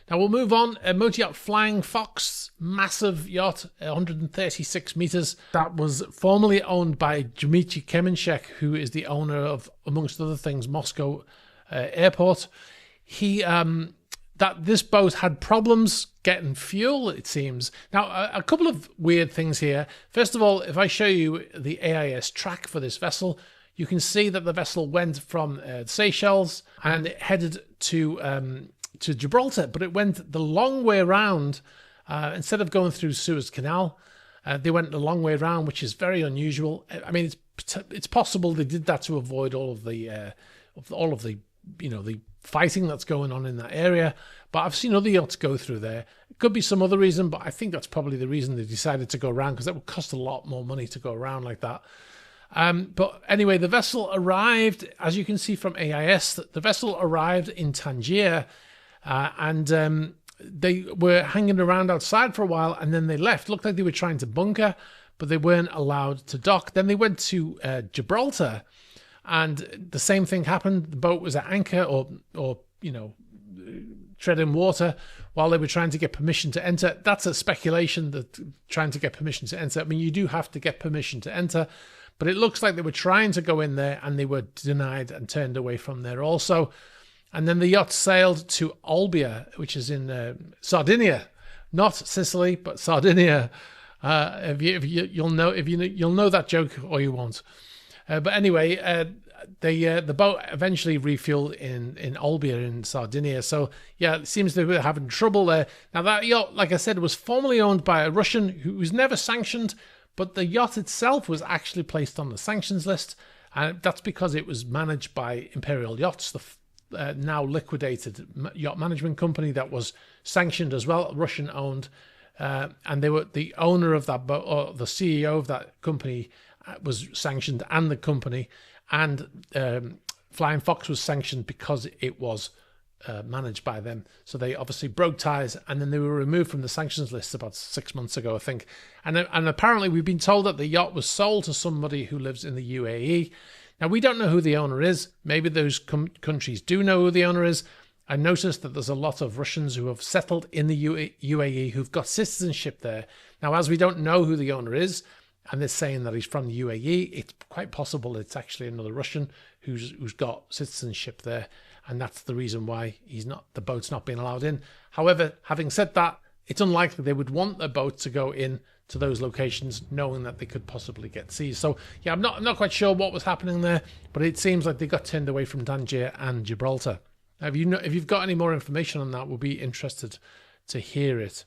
Now we'll move on. A motor yacht Flying Fox, massive yacht, 136 meters. That was formerly owned by Dmitry Kemenchek, who is the owner of, amongst other things, Moscow Airport. This boat had problems getting fuel, it seems. Now, a couple of weird things here. First of all, if I show you the AIS track for this vessel, you can see that the vessel went from Seychelles and it headed to Gibraltar, but it went the long way around. Instead of going through Suez Canal, they went the long way around, which is very unusual. I mean, it's possible they did that to avoid all of the the fighting that's going on in that area. But I've seen other yachts go through there. It could be some other reason, but I think that's probably the reason they decided to go around, because that would cost a lot more money to go around like that. But anyway, the vessel arrived, as you can see from AIS, the vessel arrived in Tangier, and they were hanging around outside for a while, and then they left. Looked like they were trying to bunker, but they weren't allowed to dock. Then they went to Gibraltar, and the same thing happened. The boat was at anchor or treading water while they were trying to get permission to enter. That's a speculation, that trying to get permission to enter. I mean, you do have to get permission to enter, but it looks like they were trying to go in there and they were denied and turned away from there also. And then the yacht sailed to Olbia, which is in Sardinia, not Sicily, but Sardinia. You'll know that joke, or you won't. But anyway, the boat eventually refueled in Olbia in Sardinia. So yeah, it seems they were having trouble there. Now that yacht, like I said, was formerly owned by a Russian who was never sanctioned, but the yacht itself was actually placed on the sanctions list, and that's because it was managed by Imperial Yachts, the now liquidated yacht management company that was sanctioned as well, Russian owned, and they were the owner of that boat, or the CEO of that company was sanctioned, and the company, and Flying Fox was sanctioned because it was managed by them. So they obviously broke ties, and then they were removed from the sanctions list about 6 months ago, I think. And apparently we've been told that the yacht was sold to somebody who lives in the UAE. Now, we don't know who the owner is. Maybe those countries do know who the owner is. I noticed that there's a lot of Russians who have settled in the UAE who've got citizenship there. Now, as we don't know who the owner is, and they're saying that he's from the UAE, it's quite possible it's actually another Russian who's got citizenship there, and that's the reason why the boat's not being allowed in. However, having said that, it's unlikely they would want their boat to go in to those locations, knowing that they could possibly get seized. So yeah, I'm not quite sure what was happening there, but it seems like they got turned away from Tangier and Gibraltar. Now, if you've got any more information on that, we'll be interested to hear it.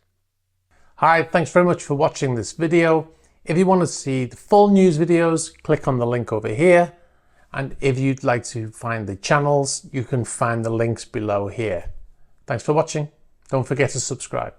Hi, thanks very much for watching this video. If you want to see the full news videos, click on the link over here. And if you'd like to find the channels, you can find the links below here. Thanks for watching. Don't forget to subscribe.